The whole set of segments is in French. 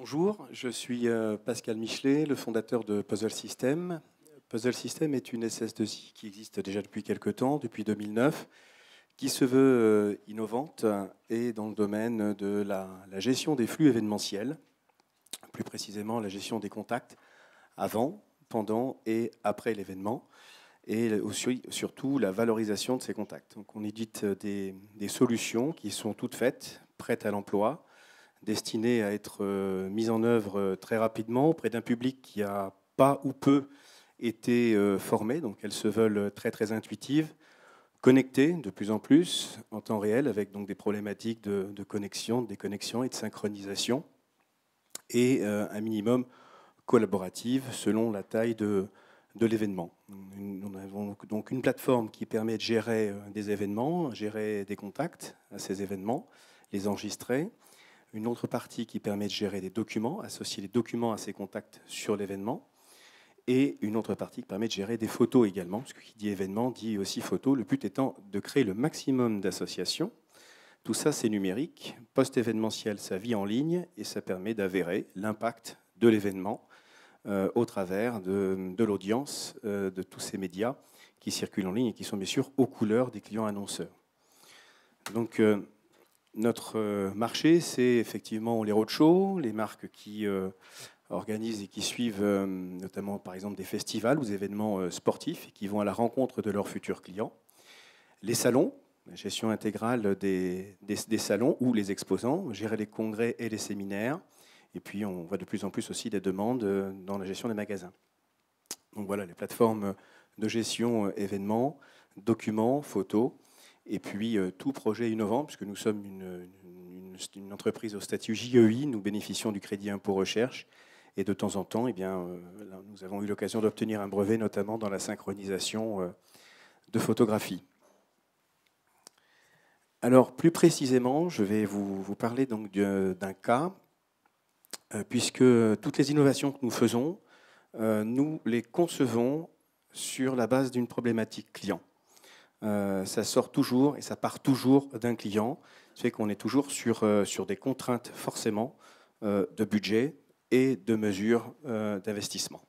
Bonjour, je suis Pascal Michelet, le fondateur de Puzzle System. Puzzle System est une SS2I qui existe déjà depuis quelques temps, depuis 2009, qui se veut innovante et dans le domaine de la gestion des flux événementiels, plus précisément la gestion des contacts avant, pendant et après l'événement, et surtout la valorisation de ces contacts. Donc on édite des solutions qui sont toutes faites, prêtes à l'emploi, destinées à être mises en œuvre très rapidement auprès d'un public qui n'a pas ou peu été formé. Donc elles se veulent très très intuitives, connectées de plus en plus en temps réel, avec donc des problématiques de connexion, de déconnexion et de synchronisation, et un minimum collaborative selon la taille de l'événement. Nous avons donc une plateforme qui permet de gérer des événements, gérer des contacts à ces événements, les enregistrer. Une autre partie qui permet de gérer des documents, associer les documents à ces contacts sur l'événement. Et une autre partie qui permet de gérer des photos également, parce que qui dit événement dit aussi photo. Le but étant de créer le maximum d'associations. Tout ça, c'est numérique. Post-événementiel, ça vit en ligne et ça permet d'avérer l'impact de l'événement au travers de l'audience de tous ces médias qui circulent en ligne et qui sont bien sûr aux couleurs des clients annonceurs. Donc, notre marché, c'est effectivement les roadshows, les marques qui organisent et qui suivent notamment par exemple des festivals ou des événements sportifs et qui vont à la rencontre de leurs futurs clients. Les salons, la gestion intégrale des salons ou les exposants, gérer les congrès et les séminaires. Et puis on voit de plus en plus aussi des demandes dans la gestion des magasins. Donc voilà, les plateformes de gestion événements, documents, photos. Et puis tout projet innovant, puisque nous sommes une entreprise au statut JEI, nous bénéficions du crédit impôt recherche, et de temps en temps, eh bien, nous avons eu l'occasion d'obtenir un brevet, notamment dans la synchronisation de photographie. Alors plus précisément, je vais vous parler donc d'un cas, puisque toutes les innovations que nous faisons, nous les concevons sur la base d'une problématique client. Ça sort toujours et ça part toujours d'un client. Ça fait qu'on est toujours sur des contraintes forcément de budget et de mesures d'investissement.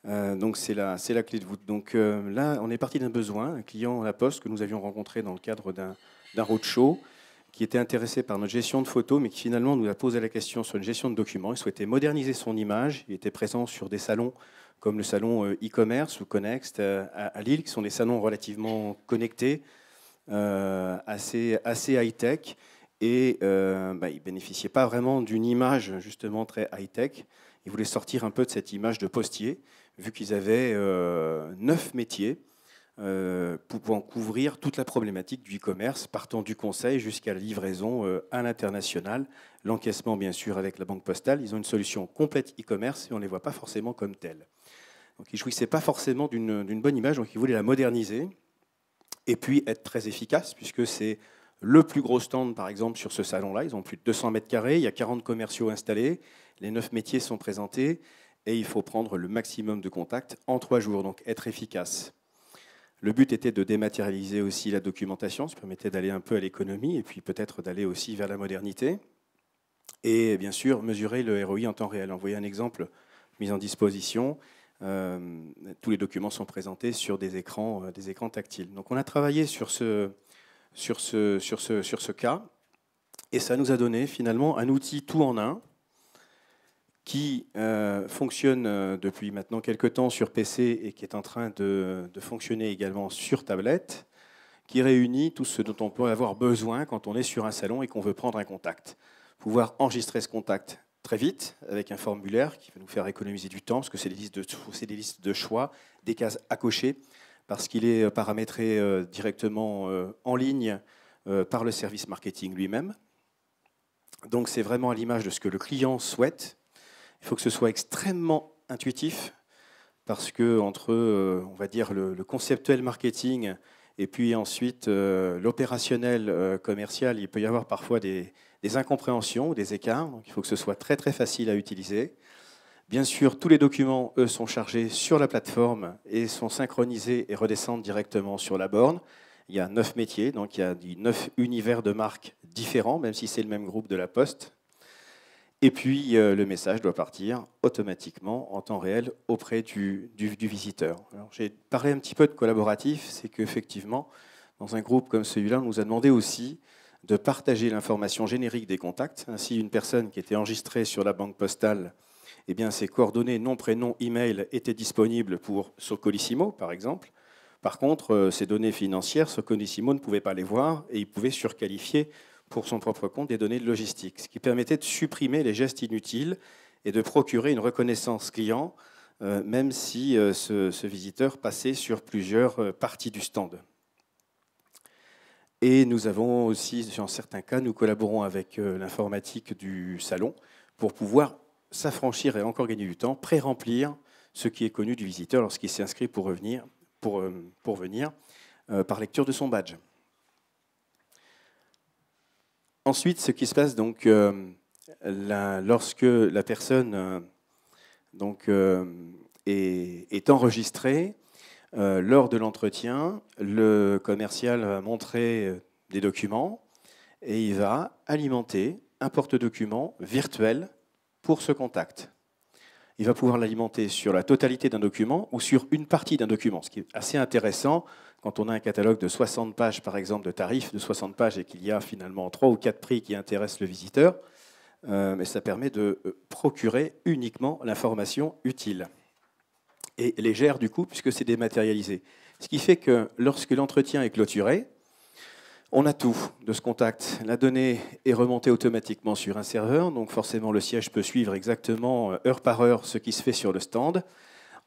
Donc c'est la clé de voûte. Donc là, on est parti d'un besoin, un client à la Poste que nous avions rencontré dans le cadre d'un roadshow, qui était intéressé par notre gestion de photos, mais qui finalement nous a posé la question sur une gestion de documents. Il souhaitait moderniser son image. Il était présent sur des salons comme le salon e-commerce ou Connext à Lille, qui sont des salons relativement connectés, assez high-tech. Et il ne bénéficiait pas vraiment d'une image justement très high-tech. Il voulait sortir un peu de cette image de postier, vu qu'ils avaient 9 métiers pouvant couvrir toute la problématique du e-commerce, partant du conseil jusqu'à la livraison à l'international, l'encaissement bien sûr avec la banque postale. Ils ont une solution complète e-commerce et on ne les voit pas forcément comme tels. Donc ils ne jouissaient pas forcément d'une bonne image, donc ils voulaient la moderniser et puis être très efficace, puisque c'est le plus gros stand par exemple sur ce salon-là. Ils ont plus de 200 mètres carrés, il y a 40 commerciaux installés, les 9 métiers sont présentés et il faut prendre le maximum de contacts en 3 jours, donc être efficace. Le but était de dématérialiser aussi la documentation, ça permettait d'aller un peu à l'économie et puis peut-être d'aller aussi vers la modernité. Et bien sûr, mesurer le ROI en temps réel. Envoyer un exemple mis en disposition. Tous les documents sont présentés sur des écrans tactiles. Donc on a travaillé sur ce cas et ça nous a donné finalement un outil tout en un qui fonctionne depuis maintenant quelques temps sur PC et qui est en train de fonctionner également sur tablette, qui réunit tout ce dont on peut avoir besoin quand on est sur un salon et qu'on veut prendre un contact. Pouvoir enregistrer ce contact très vite avec un formulaire qui va nous faire économiser du temps, parce que c'est des listes de choix, des cases à cocher, parce qu'il est paramétré directement en ligne par le service marketing lui-même. Donc c'est vraiment à l'image de ce que le client souhaite. Il faut que ce soit extrêmement intuitif, parce que entre on va dire le conceptuel marketing et puis ensuite l'opérationnel commercial, il peut y avoir parfois des incompréhensions ou des écarts. Donc il faut que ce soit très très facile à utiliser. Bien sûr, tous les documents, eux, sont chargés sur la plateforme et sont synchronisés et redescendent directement sur la borne. Il y a 9 métiers, donc il y a 9 univers de marques différents, même si c'est le même groupe de la Poste. Et puis, le message doit partir automatiquement en temps réel auprès du visiteur. J'ai parlé un petit peu de collaboratif, c'est qu'effectivement, dans un groupe comme celui-là, on nous a demandé aussi de partager l'information générique des contacts. Ainsi, une personne qui était enregistrée sur la banque postale, eh bien, ses coordonnées, nom, prénom, email étaient disponibles pour Soccolissimo, par exemple. Par contre, ces données financières, Soccolissimo ne pouvait pas les voir et il pouvait surqualifier pour son propre compte des données de logistique, ce qui permettait de supprimer les gestes inutiles et de procurer une reconnaissance client, même si ce visiteur passait sur plusieurs parties du stand. Et nous avons aussi, dans certains cas, nous collaborons avec l'informatique du salon pour pouvoir s'affranchir et encore gagner du temps, pré-remplir ce qui est connu du visiteur lorsqu'il s'est inscrit pour venir par lecture de son badge. Ensuite, ce qui se passe donc, lorsque la personne est enregistrée, lors de l'entretien, le commercial va montrer des documents et il va alimenter un porte-document virtuel pour ce contact. Il va pouvoir l'alimenter sur la totalité d'un document ou sur une partie d'un document, ce qui est assez intéressant quand on a un catalogue de 60 pages, par exemple, de tarifs de 60 pages et qu'il y a finalement 3 ou 4 prix qui intéressent le visiteur, mais ça permet de procurer uniquement l'information utile et légère du coup, puisque c'est dématérialisé. Ce qui fait que lorsque l'entretien est clôturé, on a tout de ce contact. La donnée est remontée automatiquement sur un serveur, donc forcément le siège peut suivre exactement heure par heure ce qui se fait sur le stand.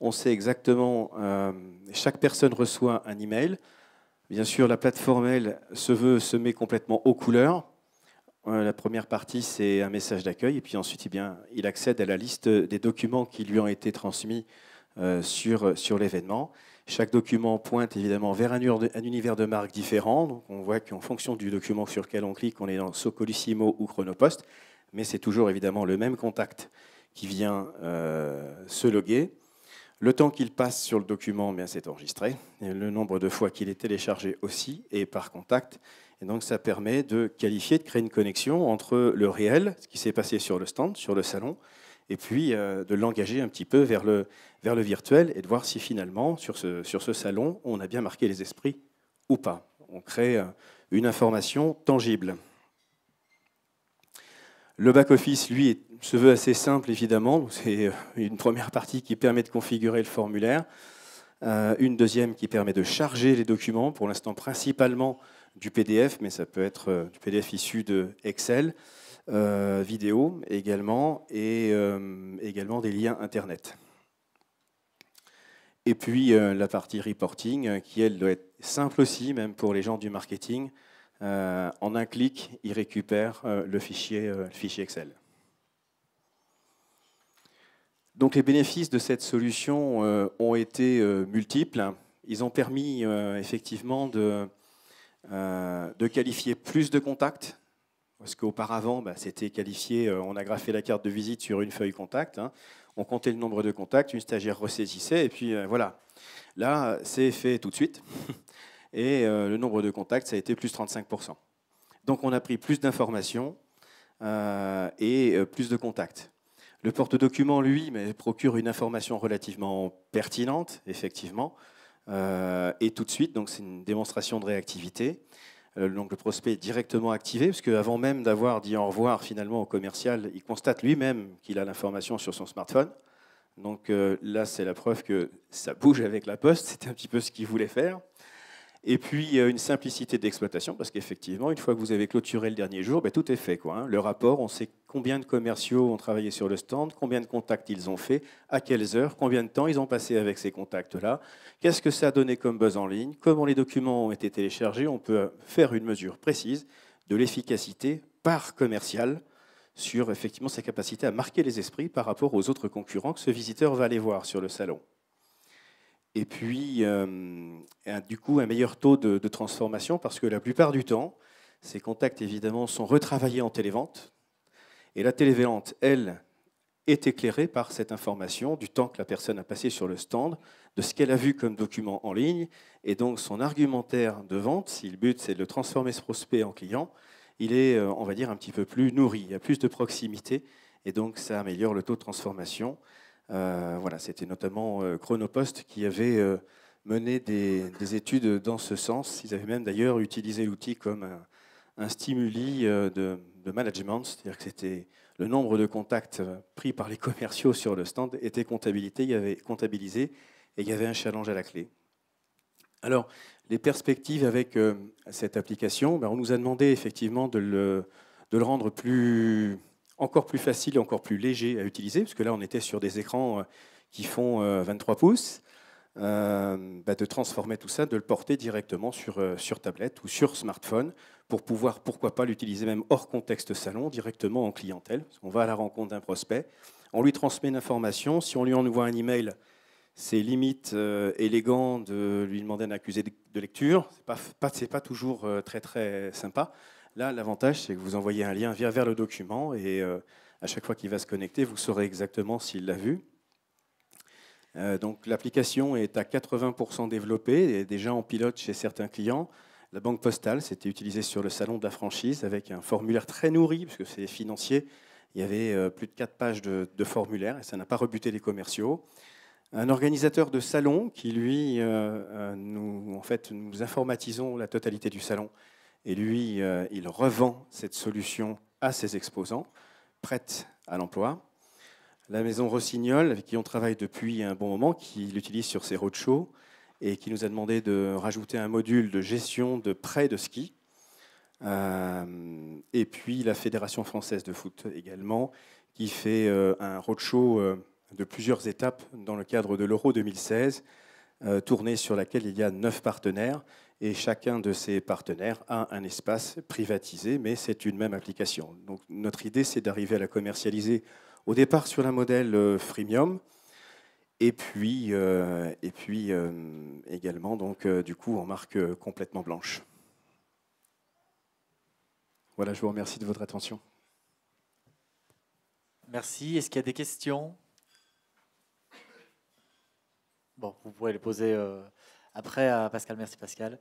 On sait exactement, chaque personne reçoit un email. Bien sûr, la plateforme, elle, se met complètement aux couleurs. La première partie, c'est un message d'accueil, et puis ensuite, eh bien, il accède à la liste des documents qui lui ont été transmis sur l'événement. Chaque document pointe évidemment vers un univers de marque différent. Donc on voit qu'en fonction du document sur lequel on clique, on est dans Soccolissimo ou Chronopost, mais c'est toujours évidemment le même contact qui vient se loguer. Le temps qu'il passe sur le document, bien, c'est enregistré. Et le nombre de fois qu'il est téléchargé aussi, et par contact. Et donc ça permet de qualifier, de créer une connexion entre le réel, ce qui s'est passé sur le stand, sur le salon, et puis de l'engager un petit peu vers le virtuel et de voir si finalement, sur ce salon, on a bien marqué les esprits ou pas. On crée une information tangible. Le back-office, lui, se veut assez simple, évidemment. C'est une première partie qui permet de configurer le formulaire, une deuxième qui permet de charger les documents, pour l'instant principalement du PDF, mais ça peut être du PDF issu de Excel, vidéo également, et également des liens Internet. Et puis la partie reporting, qui elle doit être simple aussi, même pour les gens du marketing. En un clic, ils récupèrent le fichier Excel. Donc les bénéfices de cette solution ont été multiples. Ils ont permis effectivement de qualifier plus de contacts. Parce qu'auparavant, c'était qualifié, on agrafait la carte de visite sur une feuille contact, hein, on comptait le nombre de contacts, une stagiaire ressaisissait, et puis voilà. Là, c'est fait tout de suite, et le nombre de contacts, ça a été plus 35%. Donc on a pris plus d'informations et plus de contacts. Le porte-document, lui, procure une information relativement pertinente, effectivement, et tout de suite, donc c'est une démonstration de réactivité. Donc le prospect est directement activé, parce qu'avant même d'avoir dit au revoir finalement au commercial, il constate lui-même qu'il a l'information sur son smartphone. Donc là, c'est la preuve que ça bouge avec la poste, c'était un petit peu ce qu'il voulait faire. Et puis une simplicité d'exploitation, parce qu'effectivement, une fois que vous avez clôturé le dernier jour, tout est fait, quoi, hein. Le rapport, on sait combien de commerciaux ont travaillé sur le stand, combien de contacts ils ont fait, à quelles heures, combien de temps ils ont passé avec ces contacts-là, qu'est-ce que ça a donné comme buzz en ligne, comment les documents ont été téléchargés. On peut faire une mesure précise de l'efficacité par commercial sur effectivement sa capacité à marquer les esprits par rapport aux autres concurrents que ce visiteur va aller voir sur le salon. Et puis, du coup, un meilleur taux de transformation, parce que la plupart du temps, ces contacts, évidemment, sont retravaillés en télévente. Et la télévente, elle, est éclairée par cette information du temps que la personne a passé sur le stand, de ce qu'elle a vu comme document en ligne. Et donc, son argumentaire de vente, si le but, c'est de transformer ce prospect en client, il est, on va dire, un petit peu plus nourri. Il y a plus de proximité et donc ça améliore le taux de transformation. Voilà, c'était notamment Chronopost qui avait mené des études dans ce sens. Ils avaient même d'ailleurs utilisé l'outil comme un stimuli de management, c'est-à-dire que c'était le nombre de contacts pris par les commerciaux sur le stand était comptabilisé et il y avait un challenge à la clé. Alors, les perspectives avec cette application, on nous a demandé effectivement de le rendre encore plus facile et encore plus léger à utiliser, parce que là, on était sur des écrans qui font 23 pouces, de transformer tout ça, de le porter directement sur tablette ou sur smartphone pour pouvoir, pourquoi pas, l'utiliser même hors contexte salon, directement en clientèle. On va à la rencontre d'un prospect, on lui transmet une information, si on lui envoie un email, c'est limite élégant de lui demander un accusé de lecture. C'est pas toujours très très sympa. Là, l'avantage, c'est que vous envoyez un lien vers le document et à chaque fois qu'il va se connecter, vous saurez exactement s'il l'a vu. Donc l'application est à 80% développée et déjà en pilote chez certains clients. La Banque Postale, c'était utilisé sur le salon de la franchise avec un formulaire très nourri, parce que c'est financier. Il y avait plus de 4 pages de formulaire et ça n'a pas rebuté les commerciaux. Un organisateur de salon qui, lui, nous informatisons la totalité du salon. Et lui, il revend cette solution à ses exposants, prête à l'emploi. La maison Rossignol, avec qui on travaille depuis un bon moment, qui l'utilise sur ses roadshows et qui nous a demandé de rajouter un module de gestion de prêts de ski. Et puis la Fédération française de foot également, qui fait un roadshow de plusieurs étapes dans le cadre de l'Euro 2016, tournée sur laquelle il y a 9 partenaires, et chacun de ces partenaires a un espace privatisé, mais c'est une même application. Donc notre idée, c'est d'arriver à la commercialiser au départ sur un modèle freemium, et puis également donc, du coup en marque complètement blanche. Voilà, je vous remercie de votre attention. Merci. Est-ce qu'il y a des questions? Bon, vous pourrez les poser après à Pascal. Merci Pascal.